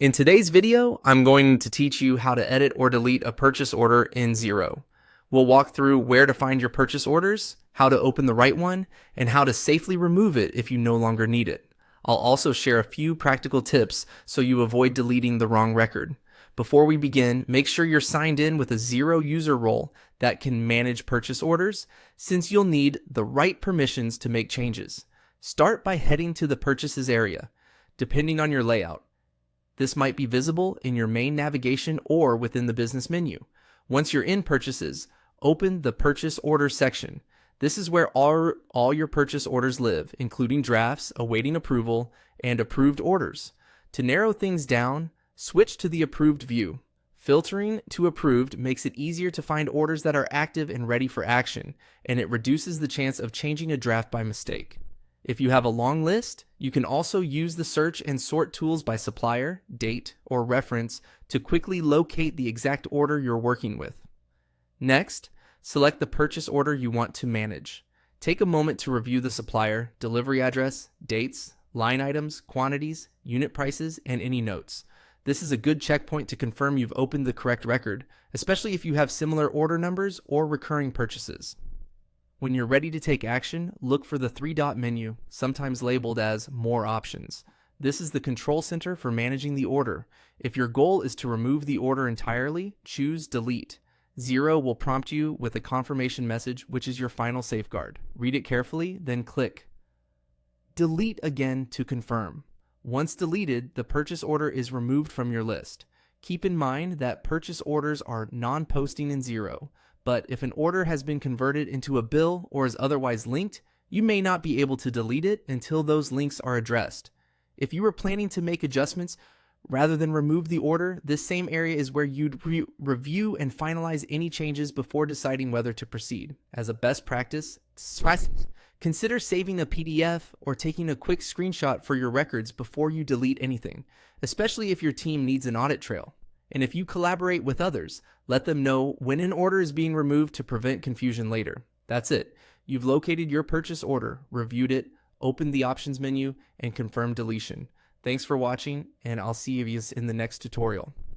In today's video, I'm going to teach you how to edit or delete a purchase order in Xero. We'll walk through where to find your purchase orders, how to open the right one, and how to safely remove it if you no longer need it. I'll also share a few practical tips so you avoid deleting the wrong record. Before we begin, make sure you're signed in with a Xero user role that can manage purchase orders, since you'll need the right permissions to make changes. Start by heading to the Purchases area, depending on your layout. This might be visible in your main navigation or within the business menu. Once you're in Purchases, open the Purchase Order section. This is where all your purchase orders live, including drafts, awaiting approval, and approved orders. To narrow things down, switch to the Approved view. Filtering to Approved makes it easier to find orders that are active and ready for action, and it reduces the chance of changing a draft by mistake. If you have a long list, you can also use the search and sort tools by supplier, date, or reference to quickly locate the exact order you're working with. Next, select the purchase order you want to manage. Take a moment to review the supplier, delivery address, dates, line items, quantities, unit prices, and any notes. This is a good checkpoint to confirm you've opened the correct record, especially if you have similar order numbers or recurring purchases. When you're ready to take action, look for the three-dot menu, sometimes labeled as More Options. This is the control center for managing the order. If your goal is to remove the order entirely, choose Delete. Xero will prompt you with a confirmation message, which is your final safeguard. Read it carefully, then click Delete again to confirm. Once deleted, the purchase order is removed from your list. Keep in mind that purchase orders are non-posting in Xero. But if an order has been converted into a bill or is otherwise linked, you may not be able to delete it until those links are addressed. If you were planning to make adjustments rather than remove the order, this same area is where you'd review and finalize any changes before deciding whether to proceed. As a best practice, consider saving a PDF or taking a quick screenshot for your records before you delete anything, especially if your team needs an audit trail. And if you collaborate with others, let them know when an order is being removed to prevent confusion later. That's it. You've located your purchase order, reviewed it, opened the options menu, and confirmed deletion. Thanks for watching, and I'll see you in the next tutorial.